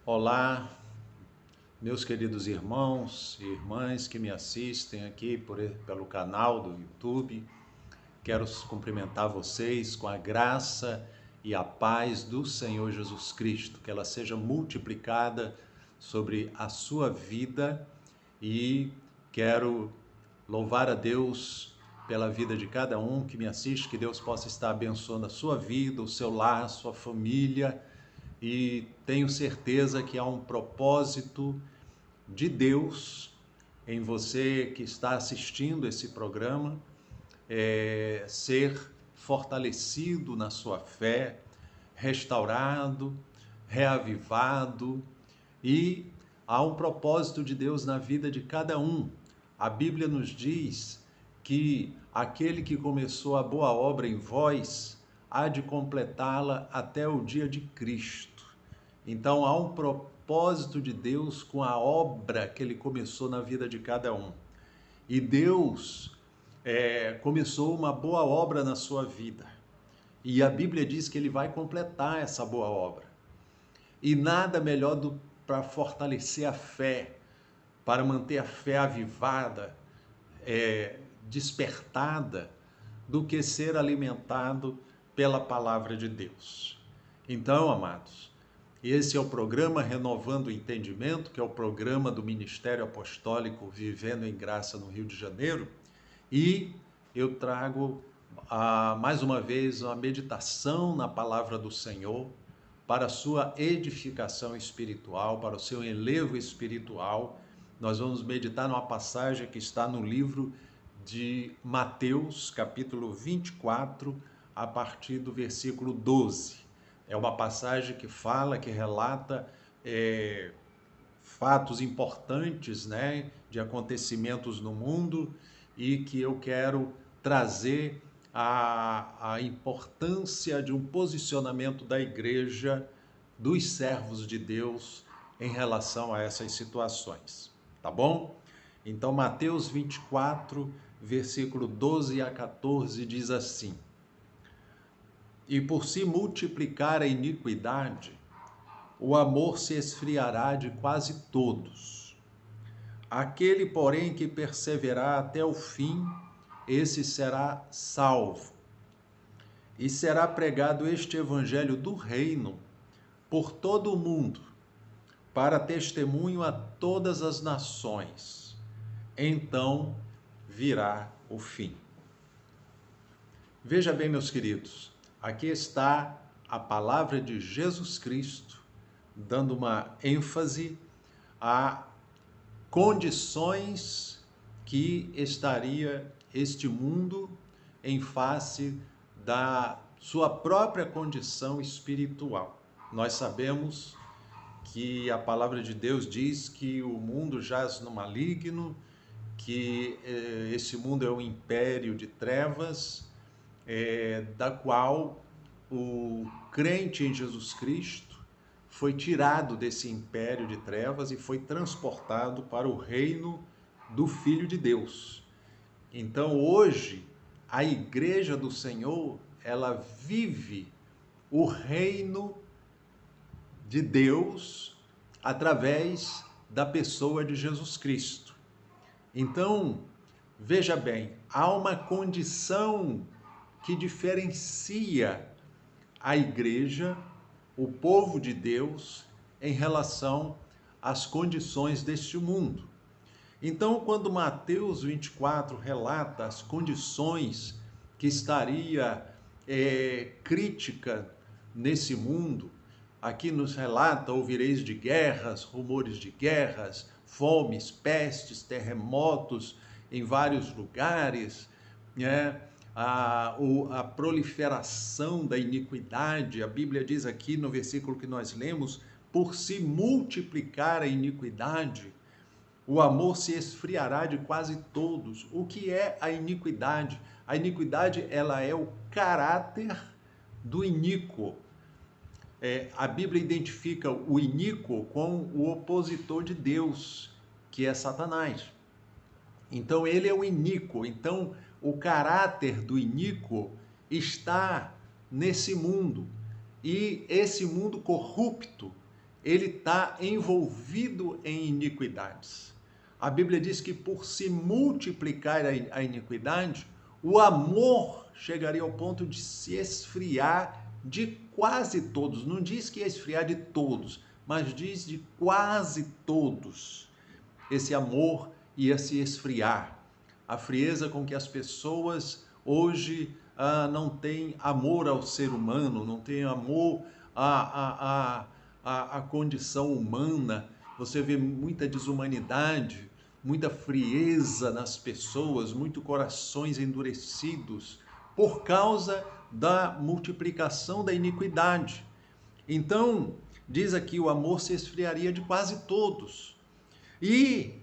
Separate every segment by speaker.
Speaker 1: Olá, meus queridos irmãos e irmãs que me assistem aqui pelo canal do YouTube. Quero cumprimentar vocês com a graça e a paz do Senhor Jesus Cristo, que ela seja multiplicada sobre a sua vida e quero louvar a Deus pela vida de cada um que me assiste, que Deus possa estar abençoando a sua vida, o seu lar, a sua família, e tenho certeza que há um propósito de Deus em você que está assistindo esse programa, ser fortalecido na sua fé, restaurado, reavivado, e há um propósito de Deus na vida de cada um. A Bíblia nos diz que aquele que começou a boa obra em vós há de completá-la até o dia de Cristo. Então há um propósito de Deus com a obra que ele começou na vida de cada um. E Deus começou uma boa obra na sua vida. E a Bíblia diz que ele vai completar essa boa obra. E nada melhor para fortalecer a fé, para manter a fé avivada, despertada, do que ser alimentado pela palavra de Deus. Então, amados, esse é o programa Renovando o Entendimento, que é o programa do Ministério Apostólico Vivendo em Graça no Rio de Janeiro, e eu trago mais uma vez uma meditação na palavra do Senhor para a sua edificação espiritual, para o seu enlevo espiritual. Nós vamos meditar numa passagem que está no livro de Mateus, capítulo 24, a partir do versículo 12. É uma passagem que fala, que relata fatos importantes, né, de acontecimentos no mundo, e que eu quero trazer a importância de um posicionamento da igreja, dos servos de Deus, em relação a essas situações, tá bom? Então, Mateus 24, versículo 12 a 14, diz assim: E por se multiplicar a iniquidade, o amor se esfriará de quase todos. Aquele, porém, que perseverar até o fim, esse será salvo. E será pregado este evangelho do reino por todo o mundo, para testemunho a todas as nações. Então virá o fim. Veja bem, meus queridos, aqui está a palavra de Jesus Cristo, dando uma ênfase a condições que estaria este mundo em face da sua própria condição espiritual. Nós sabemos que a palavra de Deus diz que o mundo jaz no maligno, que esse mundo é um império de trevas, da qual o crente em Jesus Cristo foi tirado desse império de trevas e foi transportado para o reino do Filho de Deus. Então, hoje, a igreja do Senhor, ela vive o reino de Deus através da pessoa de Jesus Cristo. Então, veja bem, há uma condição que diferencia a igreja, o povo de Deus, em relação às condições deste mundo. Então, quando Mateus 24 relata as condições que estaria crítica nesse mundo, aqui nos relata: ouvireis de guerras, rumores de guerras, fomes, pestes, terremotos em vários lugares, né? A proliferação da iniquidade. A Bíblia diz aqui no versículo que nós lemos: por se multiplicar a iniquidade, o amor se esfriará de quase todos. O que é a iniquidade? A iniquidade, ela é o caráter do iníquo. A Bíblia identifica o iníquo com o opositor de Deus, que é Satanás. Então, ele é o iníquo. Então, o caráter do iníquo está nesse mundo. E esse mundo corrupto, ele está envolvido em iniquidades. A Bíblia diz que por se multiplicar a iniquidade, o amor chegaria ao ponto de se esfriar de quase todos. Não diz que ia esfriar de todos, mas diz de quase todos. Esse amor ia se esfriar. A frieza com que as pessoas hoje não têm amor ao ser humano, não têm amor à condição humana. Você vê muita desumanidade, muita frieza nas pessoas, muitos corações endurecidos por causa da multiplicação da iniquidade. Então, diz aqui, o amor se esfriaria de quase todos. E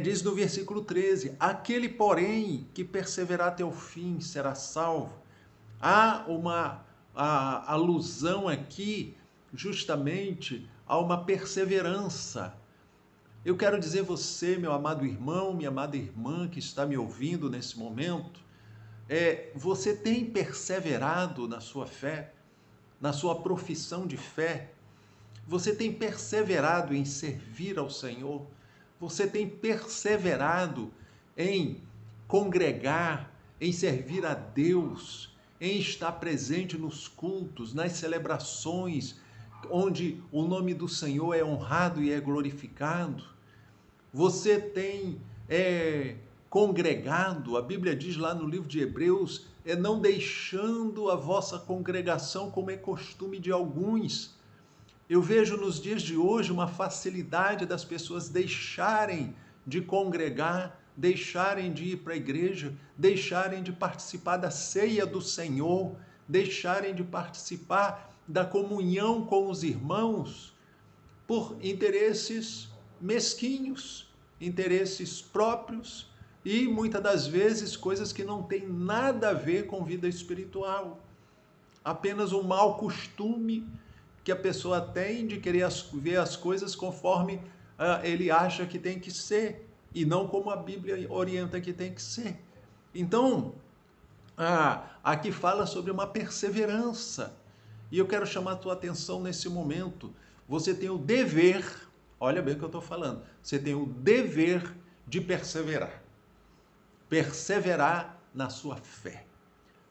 Speaker 1: diz no versículo 13, aquele, porém, que perseverar até o fim será salvo. Há uma alusão aqui justamente a uma perseverança. Eu quero dizer você, meu amado irmão, minha amada irmã que está me ouvindo nesse momento, você tem perseverado na sua fé, na sua profissão de fé? Você tem perseverado em servir ao Senhor? Você tem perseverado em congregar, em servir a Deus, em estar presente nos cultos, nas celebrações, onde o nome do Senhor é honrado e é glorificado? Você tem congregado? A Bíblia diz lá no livro de Hebreus, não deixando a vossa congregação como é costume de alguns. Eu vejo nos dias de hoje uma facilidade das pessoas deixarem de congregar, deixarem de ir para a igreja, deixarem de participar da ceia do Senhor, deixarem de participar da comunhão com os irmãos por interesses mesquinhos, interesses próprios e muitas das vezes coisas que não têm nada a ver com vida espiritual. Apenas um mau costume que a pessoa tem de querer ver as coisas conforme ele acha que tem que ser e não como a Bíblia orienta que tem que ser. Então, aqui fala sobre uma perseverança e eu quero chamar a tua atenção nesse momento. Você tem o dever, olha bem o que eu estou falando, você tem o dever de perseverar. Perseverar na sua fé,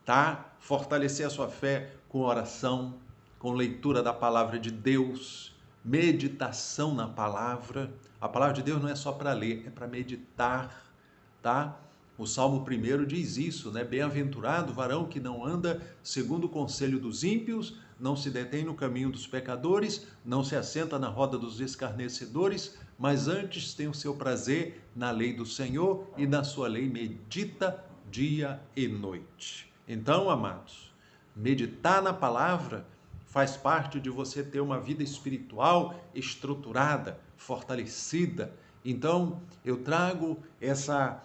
Speaker 1: tá? Fortalecer a sua fé com oração, com leitura da palavra de Deus, meditação na palavra. A palavra de Deus não é só para ler, é para meditar, tá? O Salmo 1 diz isso, né? Bem-aventurado o varão que não anda segundo o conselho dos ímpios, não se detém no caminho dos pecadores, não se assenta na roda dos escarnecedores, mas antes tem o seu prazer na lei do Senhor e na sua lei medita dia e noite. Então, amados, meditar na palavra faz parte de você ter uma vida espiritual estruturada, fortalecida. Então, eu trago essa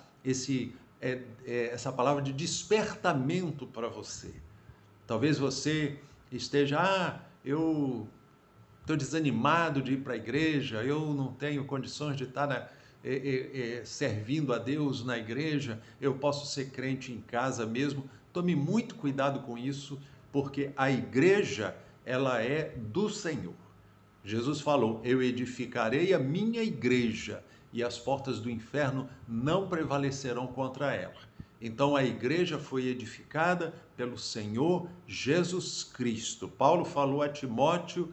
Speaker 1: palavra de despertamento para você. Talvez você esteja, eu estou desanimado de ir para a igreja, eu não tenho condições de estar servindo a Deus na igreja, eu posso ser crente em casa mesmo. Tome muito cuidado com isso, porque a igreja, ela é do Senhor. Jesus falou, eu edificarei a minha igreja e as portas do inferno não prevalecerão contra ela. Então a igreja foi edificada pelo Senhor Jesus Cristo. Paulo falou a Timóteo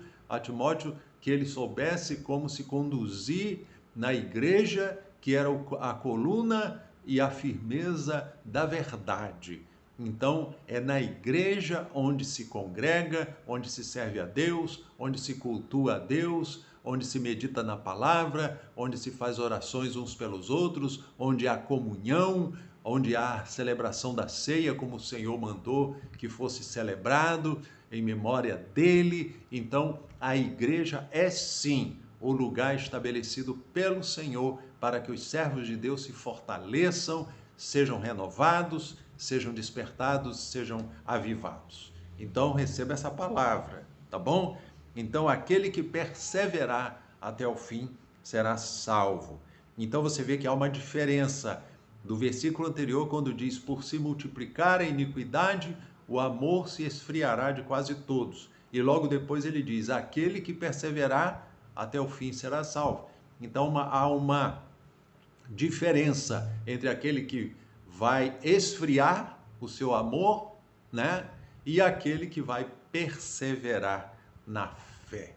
Speaker 1: que ele soubesse como se conduzir na igreja, que era a coluna e a firmeza da verdade. Então, é na igreja onde se congrega, onde se serve a Deus, onde se cultua a Deus, onde se medita na palavra, onde se faz orações uns pelos outros, onde há comunhão, onde há celebração da ceia, como o Senhor mandou que fosse celebrado em memória dele. Então, a igreja é sim o lugar estabelecido pelo Senhor para que os servos de Deus se fortaleçam, sejam renovados, sejam despertados, sejam avivados. Então, receba essa palavra, tá bom? Então, aquele que perseverar até o fim será salvo. Então, você vê que há uma diferença do versículo anterior, quando diz, por se multiplicar a iniquidade, o amor se esfriará de quase todos. E logo depois ele diz, aquele que perseverar até o fim será salvo. Então há uma diferença entre aquele que vai esfriar o seu amor, né? E aquele que vai perseverar na fé.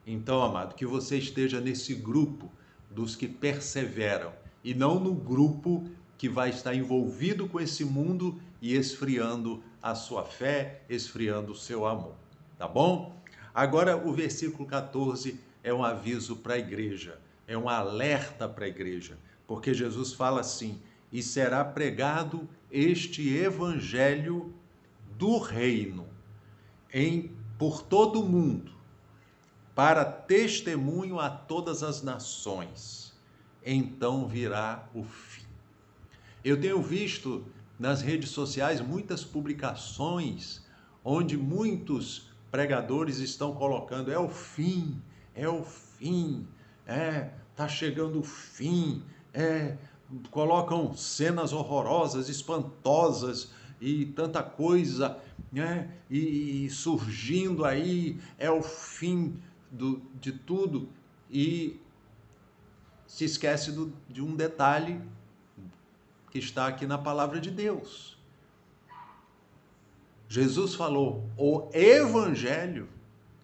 Speaker 1: Então, amado, que você esteja nesse grupo dos que perseveram e não no grupo que vai estar envolvido com esse mundo e esfriando a sua fé, esfriando o seu amor, tá bom? Agora o versículo 14 é um aviso para a igreja, é um alerta para a igreja, porque Jesus fala assim: e será pregado este evangelho do reino por todo o mundo, para testemunho a todas as nações. Então virá o fim. Eu tenho visto nas redes sociais muitas publicações onde muitos pregadores estão colocando: é o fim, tá chegando o fim, colocam cenas horrorosas, espantosas e tanta coisa, né? E surgindo aí, é o fim de tudo, e se esquece de um detalhe que está aqui na palavra de Deus. Jesus falou: o evangelho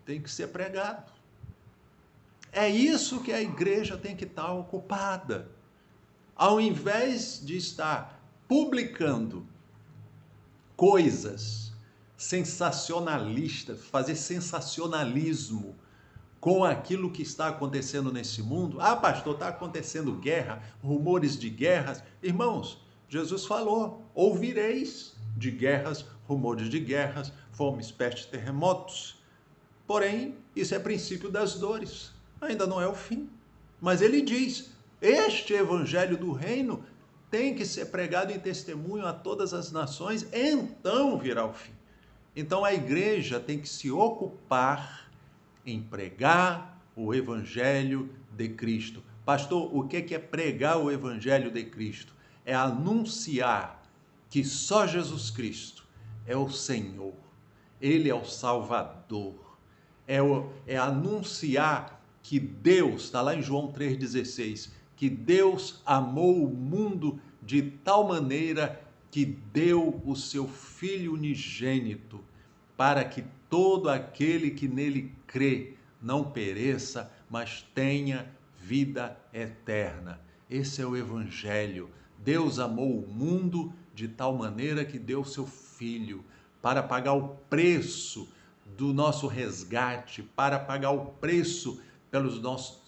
Speaker 1: tem que ser pregado. É isso que a igreja tem que estar ocupada. Ao invés de estar publicando coisas sensacionalistas, fazer sensacionalismo com aquilo que está acontecendo nesse mundo. Ah, pastor, está acontecendo guerra, rumores de guerras. Irmãos, Jesus falou: ouvireis de guerras, rumores de guerras, fomes, pestes, terremotos. Porém, isso é princípio das dores. Ainda não é o fim. Mas ele diz: este evangelho do reino tem que ser pregado em testemunho a todas as nações, então virá o fim. Então a igreja tem que se ocupar em pregar o evangelho de Cristo. Pastor, o que é pregar o evangelho de Cristo? É anunciar que só Jesus Cristo é o Senhor, Ele é o Salvador. É anunciar que Deus, está lá em João 3,16, que Deus amou o mundo de tal maneira que deu o seu Filho unigênito, para que todo aquele que nele crê não pereça, mas tenha vida eterna. Esse é o Evangelho. Deus amou o mundo de tal maneira que deu seu Filho para pagar o preço do nosso resgate, para pagar o preço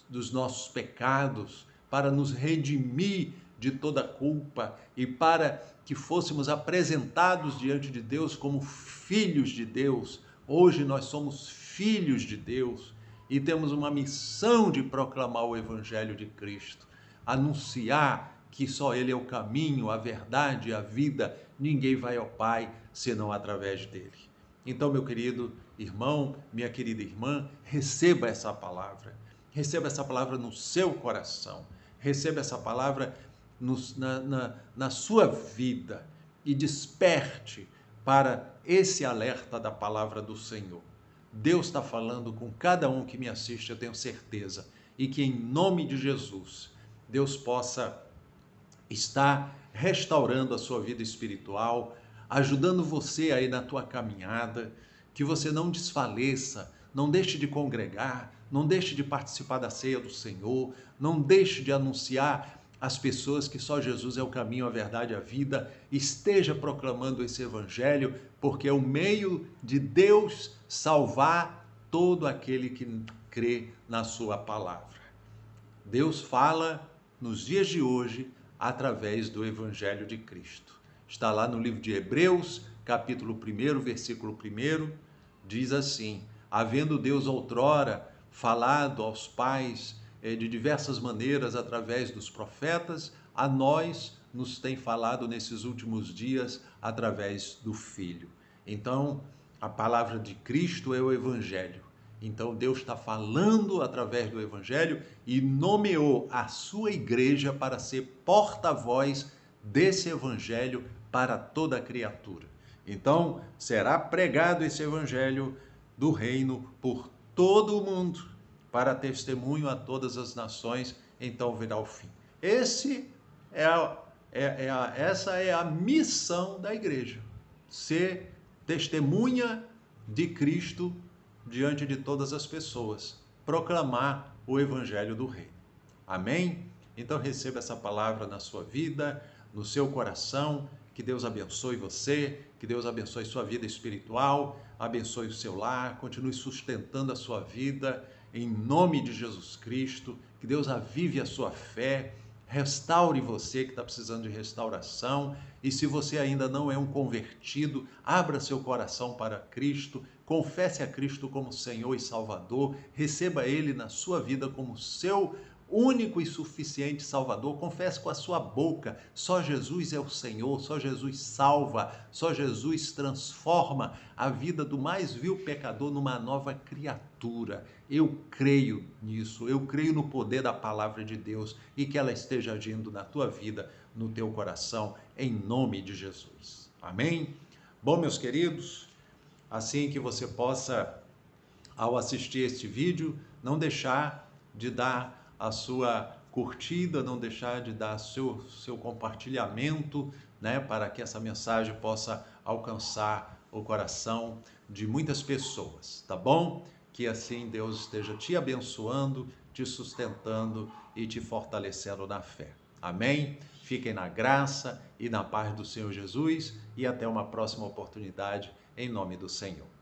Speaker 1: dos nossos pecados, para nos redimir de toda culpa e para que fôssemos apresentados diante de Deus como filhos de Deus. Hoje nós somos filhos de Deus e temos uma missão de proclamar o Evangelho de Cristo, anunciar que só Ele é o caminho, a verdade e a vida. Ninguém vai ao Pai senão através dele. Então, meu querido irmão, minha querida irmã, receba essa palavra no seu coração, receba essa palavra na sua vida e desperte para esse alerta da palavra do Senhor. Deus está falando com cada um que me assiste, eu tenho certeza, e que em nome de Jesus, Deus possa estar restaurando a sua vida espiritual, ajudando você aí na tua caminhada, que você não desfaleça, não deixe de congregar, não deixe de participar da ceia do Senhor, não deixe de anunciar às pessoas que só Jesus é o caminho, a verdade e a vida. Esteja proclamando esse evangelho, porque é o meio de Deus salvar todo aquele que crê na sua palavra. Deus fala nos dias de hoje através do evangelho de Cristo. Está lá no livro de Hebreus, capítulo 1, versículo 1, diz assim: havendo Deus outrora falado aos pais de diversas maneiras através dos profetas, a nós nos tem falado nesses últimos dias através do Filho. Então, a palavra de Cristo é o Evangelho. Então, Deus está falando através do Evangelho e nomeou a sua igreja para ser porta-voz desse Evangelho para toda a criatura. Então, será pregado esse Evangelho do reino por todo o mundo, para testemunho a todas as nações, então virá o fim. Essa é a missão da igreja, ser testemunha de Cristo diante de todas as pessoas, proclamar o evangelho do reino. Amém? Então receba essa palavra na sua vida, no seu coração, que Deus abençoe você, que Deus abençoe sua vida espiritual, abençoe o seu lar, continue sustentando a sua vida, em nome de Jesus Cristo, que Deus avive a sua fé, restaure você que está precisando de restauração, e se você ainda não é um convertido, abra seu coração para Cristo, confesse a Cristo como Senhor e Salvador, receba Ele na sua vida como seu único e suficiente Salvador, confesse com a sua boca, só Jesus é o Senhor, só Jesus salva, só Jesus transforma a vida do mais vil pecador numa nova criatura. Eu creio nisso, eu creio no poder da palavra de Deus e que ela esteja agindo na tua vida, no teu coração, em nome de Jesus. Amém? Bom, meus queridos, assim que você possa, ao assistir este vídeo, não deixar de dar a sua curtida, não deixar de dar seu compartilhamento, né, para que essa mensagem possa alcançar o coração de muitas pessoas, tá bom? Que assim Deus esteja te abençoando, te sustentando e te fortalecendo na fé. Amém? Fiquem na graça e na paz do Senhor Jesus e até uma próxima oportunidade, em nome do Senhor.